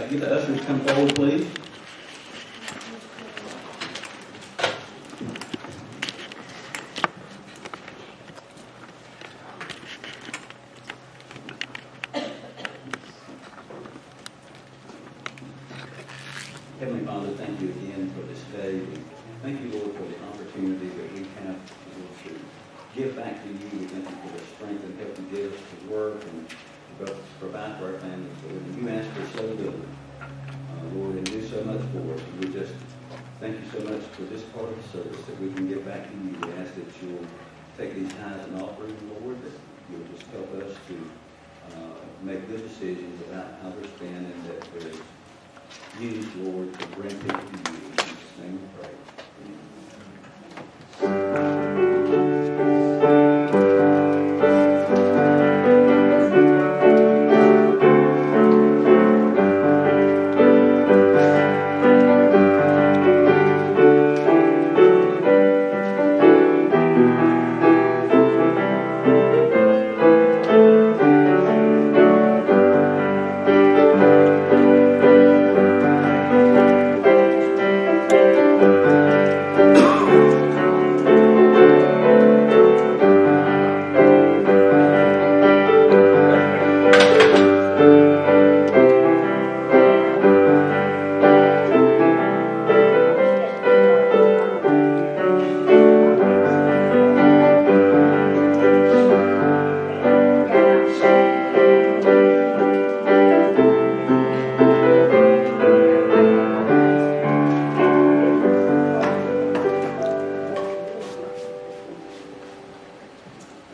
Thank you. The ushers come forward, please. Heavenly Father, thank you again for this day. Thank you, Lord, for the opportunity that we have, Lord, to give back to you. We thank you for the strength and help you give us to work and to provide for our families, Lord. And you ask for so little, Lord, and do so much for us. And we just thank you so much for this part of the service that we can give back to you. We ask that you'll take these tithes and offerings, Lord, that you'll just help us to make good decisions about how they're spent, and that they're used, Lord, to bring people to you. In Jesus' name we pray.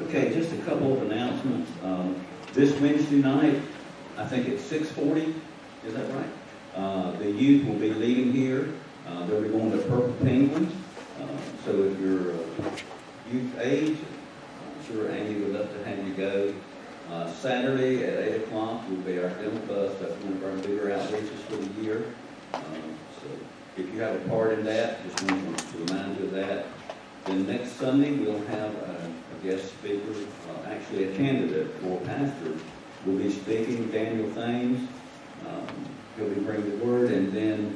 Okay, just a couple of announcements. This Wednesday night, I think it's 6:40, is that right? The youth will be leaving here. They'll be going to Purple Penguin. So if you're youth age, I'm sure Andy would love to have you go. Saturday at 8 o'clock will be our dental bus. That's one of our bigger outreaches for the year. So if you have a part in that, just want to remind you of that. Then next Sunday, we'll have a guest speaker, actually a candidate for pastor, will be speaking, Daniel Thames. He'll be bringing the word, and then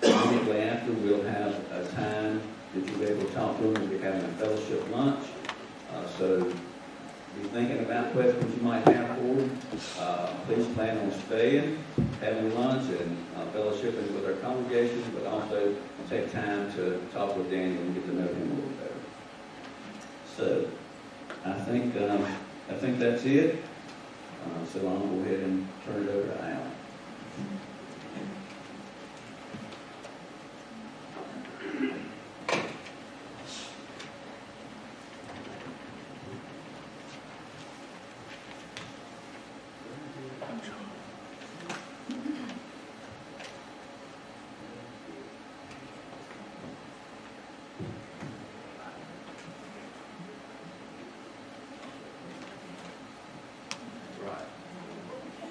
immediately after, we'll have a time that you'll be able to talk to him. We'll be having a fellowship lunch. So be thinking about questions you might have for him. Please plan on staying, having lunch, and fellowshipping with our congregation, but also take time to talk with Daniel and get to know him a little better. So I think that's it. So I'll go ahead and turn it over to Al.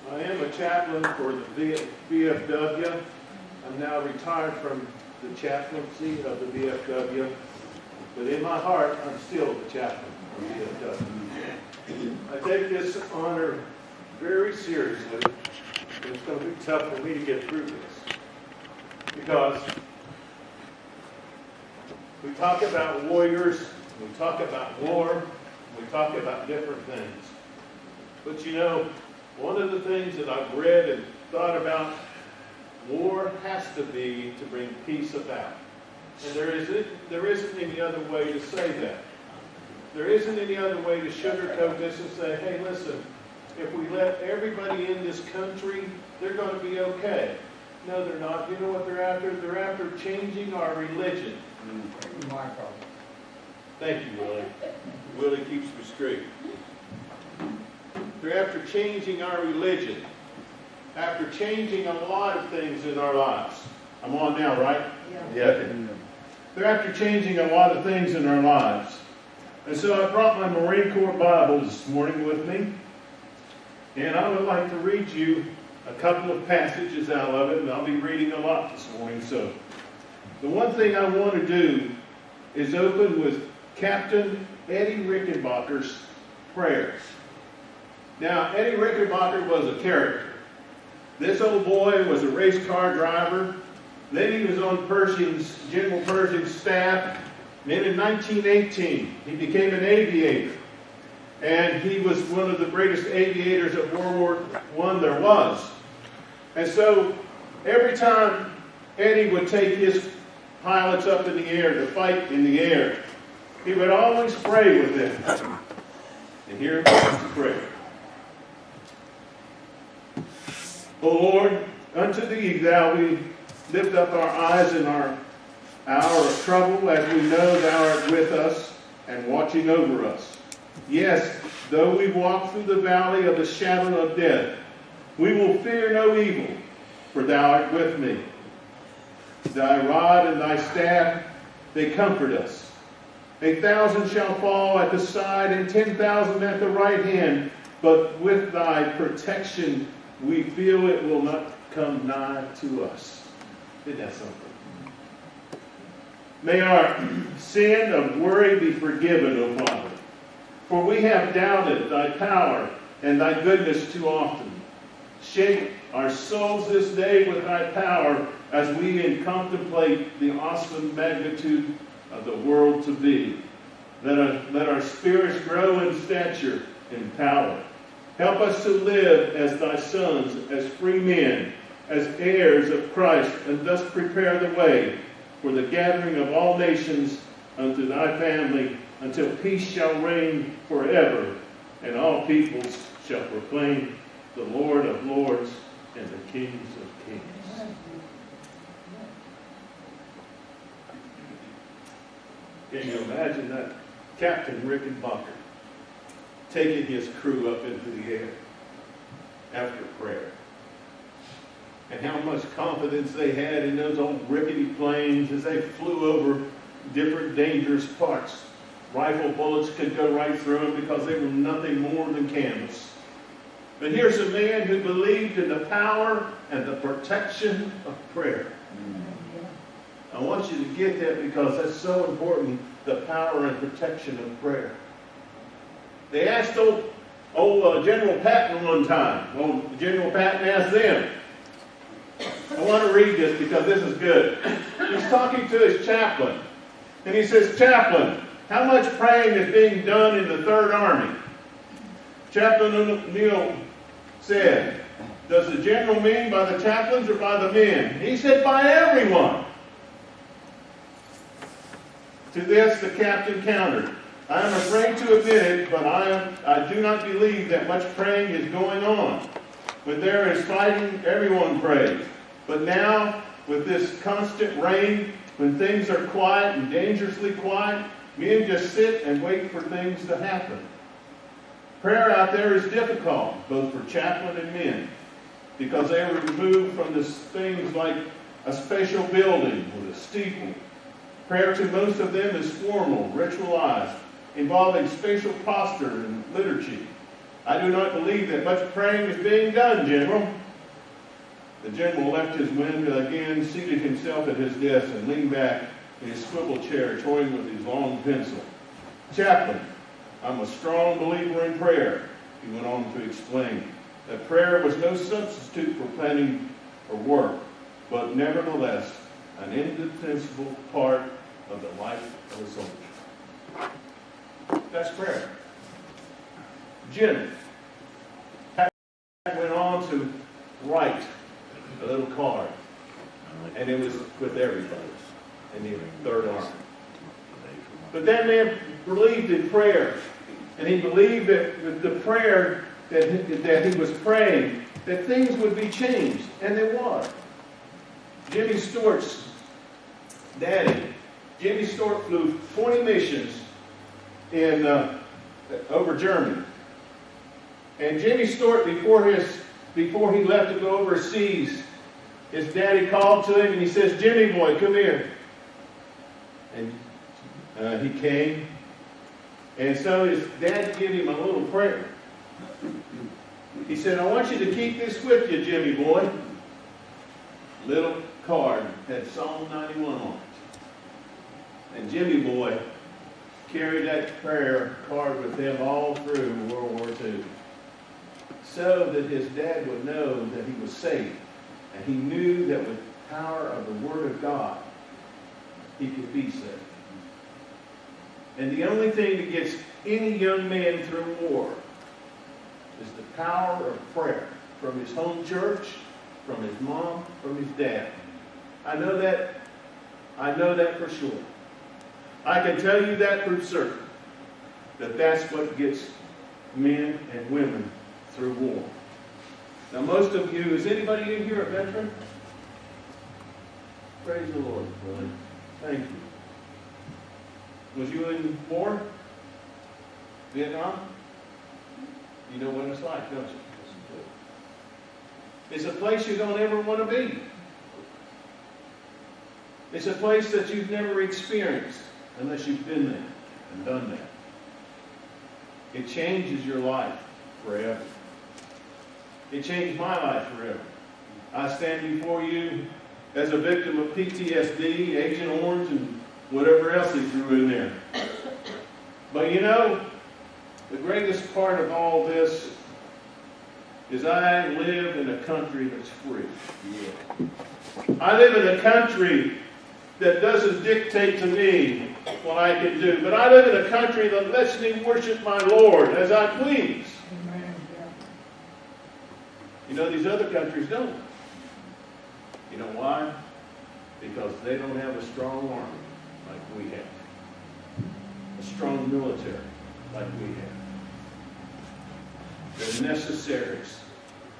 I am a chaplain for the VFW. I'm now retired from the chaplaincy of the VFW, but in my heart, I'm still the chaplain of VFW. I take this honor very seriously. It's going to be tough for me to get through this, because we talk about warriors, we talk about war, we talk about different things. But you know, one of the things that I've read and thought about, war has to be to bring peace about. And there isn't any other way to say that. There isn't any other way to sugarcoat this and say, hey, listen, if we let everybody in this country, they're going to be okay. No, they're not. You know what they're after? They're after changing our religion. My problem. Thank you, Willie. Willie keeps me straight. They're after changing our religion, after changing a lot of things in our lives. I'm on now, right? Yeah. Okay. They're after changing a lot of things in our lives. And so I brought my Marine Corps Bible this morning with me, and I would like to read you a couple of passages out of it, and I'll be reading a lot this morning. So the one thing I want to do is open with Captain Eddie Rickenbacker's prayers. Now, Eddie Rickenbacker was a character. This old boy was a race car driver. Then he was on General Pershing's staff. Then in 1918, he became an aviator. And he was one of the greatest aviators of World War I there was. And so every time Eddie would take his pilots up in the air to fight in the air, he would always pray with them. And here comes the prayer. O Lord, unto thee thou we lift up our eyes in our hour of trouble, as we know thou art with us and watching over us. Yes, though we walk through the valley of the shadow of death, we will fear no evil, for thou art with me. Thy rod and thy staff, they comfort us. 1,000 shall fall at the side, and 10,000 at the right hand, but with thy protection we feel it will not come nigh to us. Isn't that something? May our sin of worry be forgiven, O Father, for we have doubted thy power and thy goodness too often. Shake our souls this day with thy power as we contemplate the awesome magnitude of the world to be. Let our spirits grow in stature and power. Help us to live as thy sons, as free men, as heirs of Christ, and thus prepare the way for the gathering of all nations unto thy family, until peace shall reign forever, and all peoples shall proclaim the Lord of lords and the kings of kings. Can you imagine that Captain Rickenbacker taking his crew up into the air after prayer? And how much confidence they had in those old rickety planes as they flew over different dangerous parts. Rifle bullets could go right through them because they were nothing more than canvas. But here's a man who believed in the power and the protection of prayer. I want you to get that because that's so important, the power and protection of prayer. They asked old General Patton one time. Old General Patton asked them. I want to read this because this is good. He's talking to his chaplain. And he says, "Chaplain, how much praying is being done in the 3rd Army?" Chaplain O'Neill said, "Does the general mean by the chaplains or by the men?" He said, "By everyone." To this the captain countered, "I am afraid to admit it, but I do not believe that much praying is going on. When there is fighting, everyone prays. But now, with this constant rain, when things are quiet and dangerously quiet, men just sit and wait for things to happen. Prayer out there is difficult, both for chaplain and men, because they are removed from the things like a special building or a steeple. Prayer to most of them is formal, ritualized, involving spatial posture and liturgy. I do not believe that much praying is being done, General." The general left his men again, seated himself at his desk, and leaned back in his swivel chair, toying with his long pencil. "Chaplain, I'm a strong believer in prayer," he went on to explain. "That prayer was no substitute for planning or work, but nevertheless an indispensable part of the life of a soldier." That's prayer. Jim went on to write a little card, and it was with everybody in the 3rd Army. But that man believed in prayer, and he believed that with the prayer that he was praying, that things would be changed, and they were. Jimmy Stewart's daddy, Jimmy Stewart, flew 20 missions in over Germany. And Jimmy Stewart, before he left to go overseas, his daddy called to him and he says, "Jimmy boy, come here." And he came. And so his dad gave him a little prayer. He said, "I want you to keep this with you, Jimmy boy." Little card had Psalm 91 on it. And Jimmy boy carried that prayer card with him all through World War II. so that his dad would know that he was saved. And he knew that with the power of the Word of God, he could be saved. And the only thing that gets any young man through war is the power of prayer from his home church, from his mom, from his dad. I know that for sure. I can tell you that for certain, that that's what gets men and women through war. Now most of you, is anybody in here a veteran? Praise the Lord, brother. Thank you. Was you in war? Vietnam? You know what it's like, don't you? It's a place you don't ever want to be. It's a place that you've never experienced unless you've been there and done that. It changes your life forever. It changed my life forever. I stand before you as a victim of PTSD, Agent Orange, and whatever else he threw in there. But you know, the greatest part of all this is I live in a country that's free. Yeah. I live in a country that doesn't dictate to me what I can do, but I live in a country that lets me worship my Lord as I please. Amen. You know, these other countries don't. You know why? Because they don't have a strong army like we have. A strong military like we have. The necessaries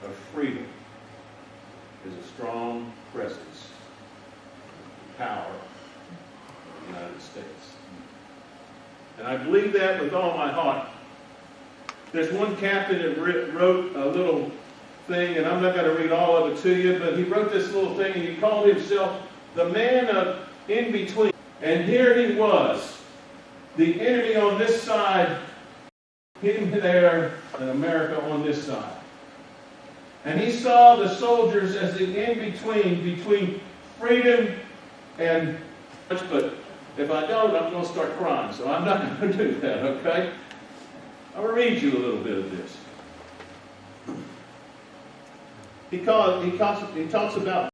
of freedom is a strong presence, power of the United States. And I believe that with all my heart. There's one captain that wrote a little thing, and I'm not going to read all of it to you, but he wrote this little thing, and he called himself the man of in between. And here he was, the enemy on this side, him there, and America on this side. And he saw the soldiers as the between freedom and, but if I don't, I'm going to start crying, so I'm not going to do that, okay? I'm going to read you a little bit of this. He talks about